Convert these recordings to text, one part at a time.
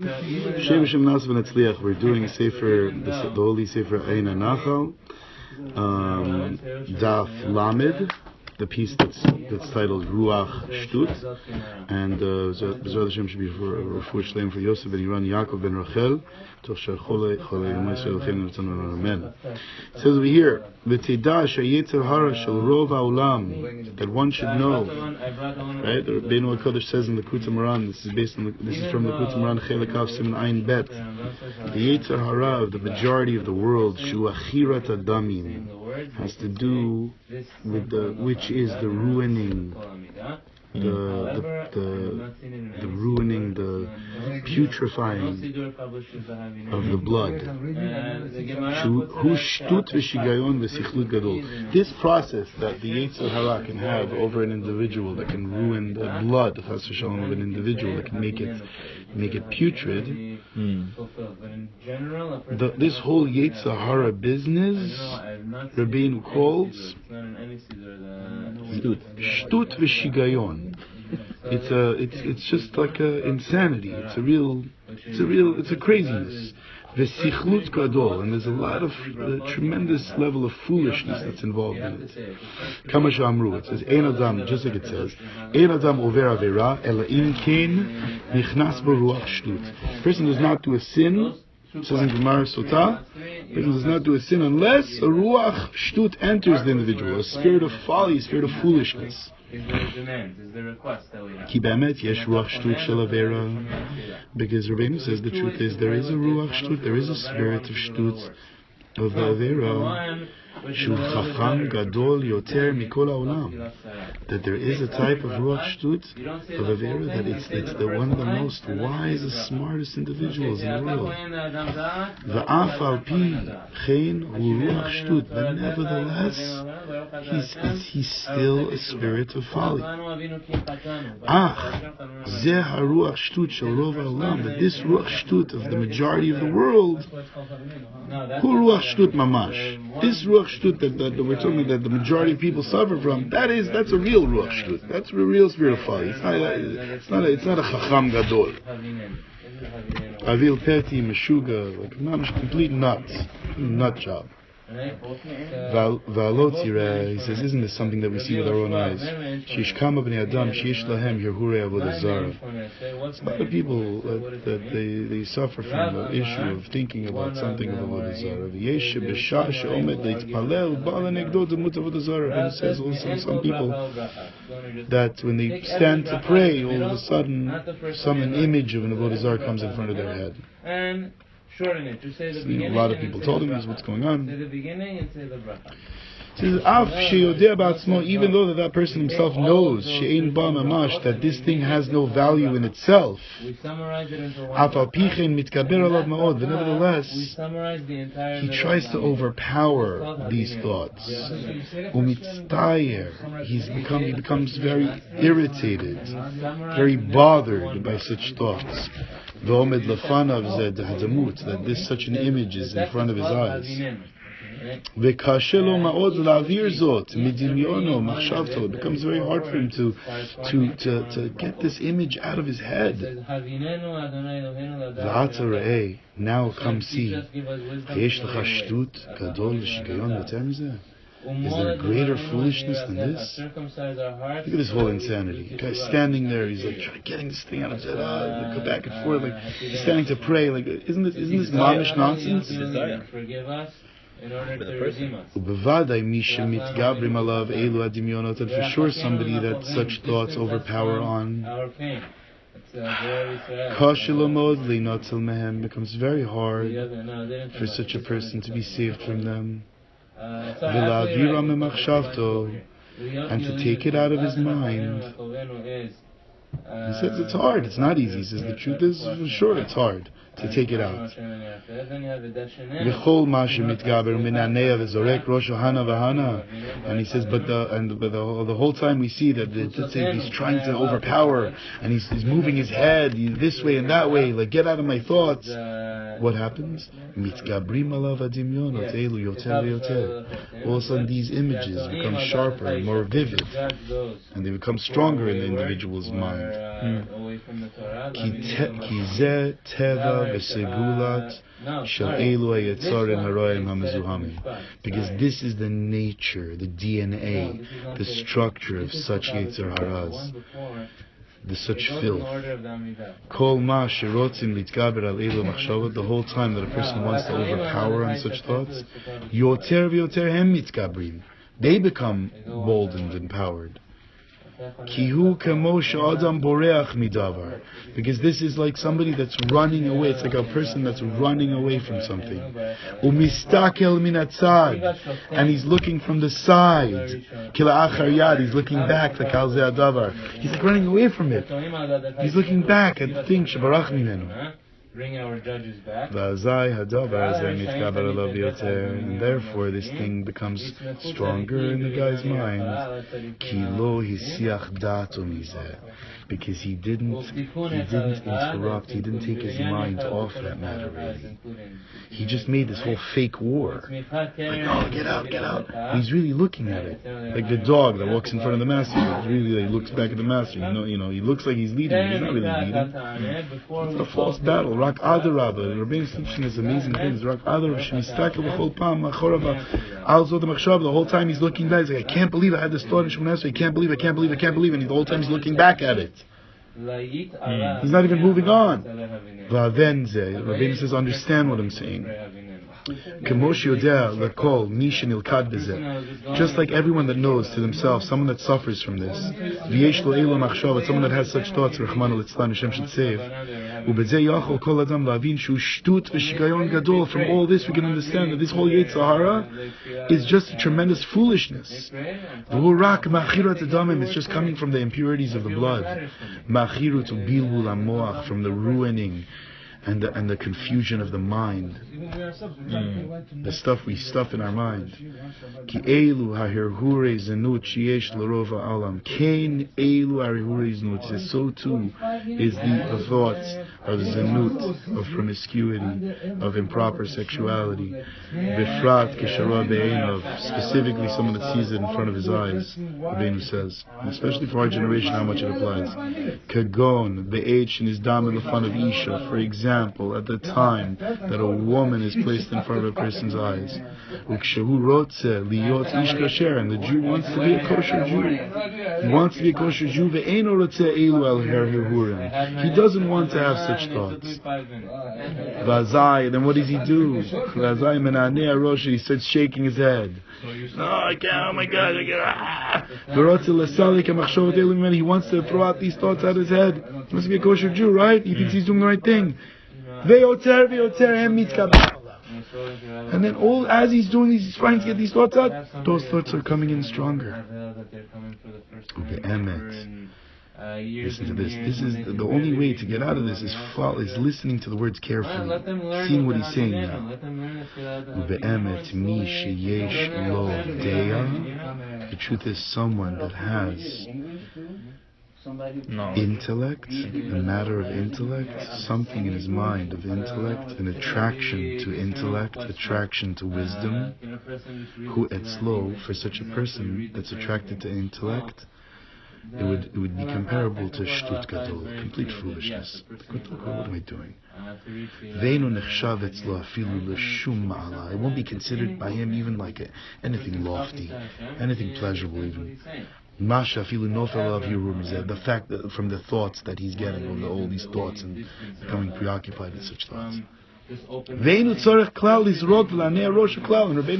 Shem Shem Nas V'Netzliach. We're doing Sefer, the Holy Sefer Hanachal, Daf Lamed, the piece that's titled Ruach Shtut, and B'ezrat Hashem should be for Refuah Shleim for Yosef ben Yiran, Yaakov ben Rachel, Toch Shar Chole Yomei Yisrael Chen Ratzon Amen. It says over here, V'teidah sheYetzer Hara Shel Rov HaOlam, that one should know, right? The Rabbeinu HaKadosh says in the Kutz Moran, this is from the Kutz Moran Chelek Av Siman Ayin Bet, the Yetzer Hara of the majority of the world, Shu Achirat Adamim, has to do with which is the ruining, the ruining, the putrefying of the blood. This process that the Yetzer Hara can have over an individual, that can ruin the blood of an individual, that can make it putrid. This whole Yetzer Hara business, Rabbeinu calls Shtut v'shigayon. It's just like a insanity. It's a craziness. V'sichlut gadol, and there's a lot of tremendous level of foolishness that's involved in it. Kama she'amru, it says ein adam, just like it says, ein adam over avera ela im kein nichnas bo ruach shtut. A person does not do a sin. It says in Gemara Sotah, a person does not do a sin unless a ruach shtut enters the individual, a spirit of folly, a spirit of foolishness. Is the demand, is the request that we have. Ki be'emet yesh ruach shtut shel avera, because Rabbeinu says the truth is there is a ruach shtut, there is a spirit of shtut of the avera. Shu chacham gadol yoter mikol haolam, that there is a type of ruach shtut of avera, that it's the one of the most wise and smartest individuals in the world. Va'af al pi chen hu ruach shtut, but nevertheless he's still a spirit of folly. Ach zeh haruach shtut shel rov haolam, but this ruach shtut of the majority of the world, hu ruach shtut mamash, this ruach shtut that we're talking that the majority of people suffer from, that's a real ruach shtut. That's a real spirit of folly. It's not a chacham gadol. Avil peti meshuga, like a complete nut job. He says, isn't this something that we see with our own eyes? A lot of people that they suffer from the issue of thinking about something of Avodah Zarah. And it says also some people that when they stand to pray, all of a sudden an image of an Avodah Zarah comes in front of their head. Shorten it. Just say the beginning. A lot of people told him this is what's going on. Say the beginning and say the bracha. Even though that person himself knows that this thing has no value in itself, we summarize it into one. But nevertheless, he tries to overpower these thoughts. He becomes very irritated, very bothered by such thoughts. That this such an image is in front of his eyes. It becomes very hard for him to get this image out of his head. Now come see. Is there greater foolishness than this? Look at this whole insanity. The guy's standing there, he's like getting this thing out of his head, go back and forth, like he's standing to pray, like isn't this mamish nonsense? Forgive us in order to redeem us. And for sure somebody that such thoughts overpower on, our pain. becomes very hard for such a person to be saved from them. And to take it out of his mind. He says it's hard, it's not easy. He says the truth is, for sure it's hard to take it out. And he says, but the whole time we see that he's trying to overpower, and he's moving his head this way and that way, like get out of my thoughts. What happens? All of a sudden these images become sharper and more vivid, and they become stronger in the individual's mind. from the Torah. Ki zeh teva v'segulat shel elu hayetzarim haroyim hamezuhamim. Because this is the nature, the DNA, the structure of such Yetzer Haras, the such filth. Kol ma sherotzim litgaber al elu machshavot. The whole time that a person wants to overpower on such thoughts, yoter v'yoter hem mitgabrim. They become boldened and empowered. Kihu kamosha adam boreach midavar, because this is like somebody that's running away. It's like a person that's running away from something. Umistakel minatzad, and he's looking from the side. Kila achar yad, he's looking back like al zeh adavar. He's like running away from it. He's looking back at the thing shebarach mimenu. Bring our judges back. And therefore this thing becomes stronger in the guy's mind. Because he didn't interrupt, he didn't take his mind off that matter really. He just made this whole fake war. Like, oh, get out. He's really looking at it. Like the dog that walks in front of the master. He really looks back at the master. You know, he looks like he's leading, but he's not really leading. It's a false battle. Rak adarabah. Rabbi's teaching us amazing things. Rak adarabah. The whole time he's looking back. He's like, I can't believe I had this thought in Shemona Esrei. I can't believe. And the whole time he's looking back at it. He's not even moving on. Rabbi says, understand what I'm saying. Just like everyone that knows to themselves, someone that suffers from this, someone that has such thoughts, Hashem should save. From all this we can understand that this whole Yetzer Hara is just a tremendous foolishness. It's just coming from the impurities of the blood, from the ruining and the confusion of the mind, the stuff we stuff in our mind. So too is the thoughts of zenut, of promiscuity, of improper sexuality. Specifically someone that sees it in front of his eyes. Rabbi says, especially for our generation, how much it applies. Kagon, the H in his dam in the front of Isha, for example, at the time that a woman is placed in front of a person's eyes. And the Jew wants to be a kosher Jew. He wants to be a kosher Jew. He doesn't want to have such thoughts. Then what does he do? He starts shaking his head. No, I can't, oh my God, I can't. He wants to throw out these thoughts out of his head. He wants to be a kosher Jew, right? He thinks he's doing the right thing. And then as he's doing these, he's trying to get these thoughts out, those thoughts are coming in stronger. Listen to this. This is the only way to get out of this is listening to the words carefully, seeing what he's saying now. The truth is, someone that has intellect, a matter of intellect, something in his mind of intellect, an attraction to intellect, attraction to wisdom. Who etzlo, for such a person that's attracted to intellect, it would be comparable to shtut gadol, complete foolishness. What am I doing? It won't be considered by him even like anything lofty, anything pleasurable even. The fact that from the thoughts that he's getting, all these thoughts and becoming preoccupied with such thoughts. And Rabbeinu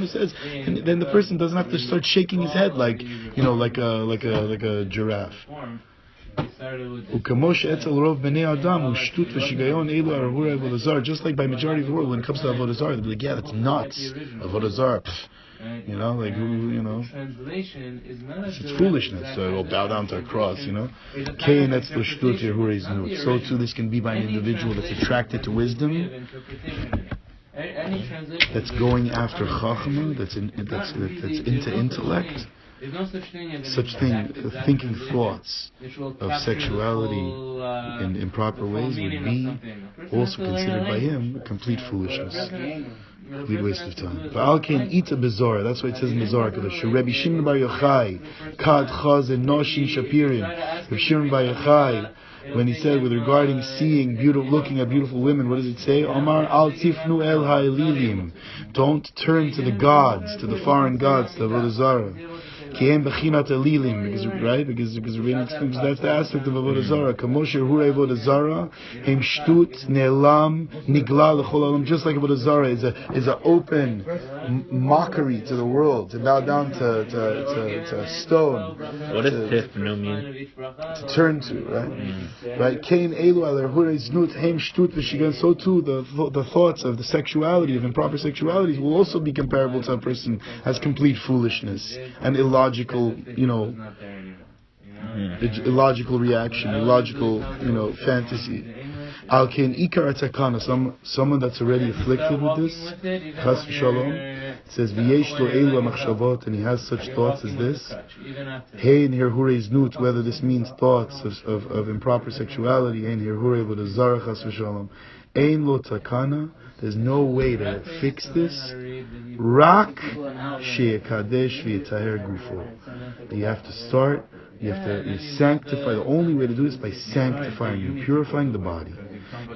says, and then the person doesn't have to start shaking his head like a giraffe. Just like by majority of the world, when it comes to Avodah Zarah, they'll be like, yeah, that's nuts. Avodah Zarah. It's foolishness. So we'll bow down to a cross, So too this can be by an individual that's attracted to wisdom, that's going after chachma, that's into intellect. Thinking thoughts of sexuality in improper ways would be also considered by him complete foolishness. Complete waste of time. That's why it says in the Zohar Kadosh, Rabbi Shimon Bar Yochai, Kad Chaz and Noshin Shapirim. Rabbi Shimon Bar Yochai when he said with regarding seeing beautiful, looking at beautiful women, what does it say? Omar al tifnu el ha'elilim. Don't turn to the gods, to the foreign gods, to Avodah Zarah. Because right, because Rabbi explains that's the aspect of Avodah Zarah. Kamosher hure Avodah Zarah, hem shtut ne'elam nigla l'chol olam. Just like Avodah Zarah is a open mockery to the world, to bow down to a stone. What does tifnu mean? To turn to, right? Right. Kain elu al hure znut hem shtut v'shigan. So too the thoughts of the sexuality, of improper sexualities, will also be comparable to a person as complete foolishness and illogical, illogical reaction, illogical, fantasy. Al kain ikar atakana, someone that's already afflicted with this, chas v'shalom, it says v'yesh lo elu machshavot, and he has such thoughts as this. Hey in here hure znut, whether this means thoughts of improper sexuality, hey in here hure avodah zarah chas v'shalom, ein lo takana. There's no way to fix this. Rak she'ekadesh v'yitaher gufo. You have to start. You sanctify. The only way to do this is by sanctifying and purifying the body.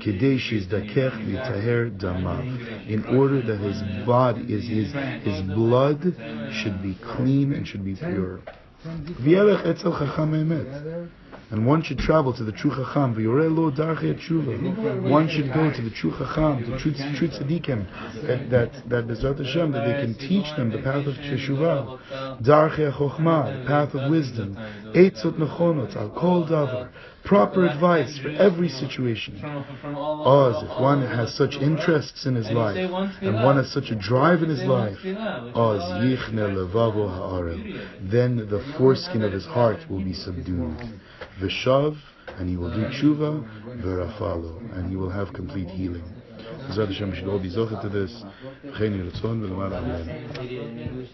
Kedei she'izdakech v'yitaher damav. In order that his body, his blood, should be clean and should be pure. V'yelech etzel chacham emet. And one should travel to the true Chacham. One should go to the true Chacham, the true Tzaddikim, that B'ezrat Hashem, that they can teach them the path of Teshuvah, Darchei Chochmah, the path of wisdom, Eitzot Nechonot, Al Kol Davar, proper advice for every situation. Oz, if one has such interests in his life, and one has such a drive in his life, Oz Yichne Levavo Ha'arel, then the foreskin of his heart will be subdued. V'shav, and he will do tshuva, v'rafalo, and he will have complete healing. B'ezrat Hashem, we should all be zocheh to this. V'chein yiratzon v'lemar amen.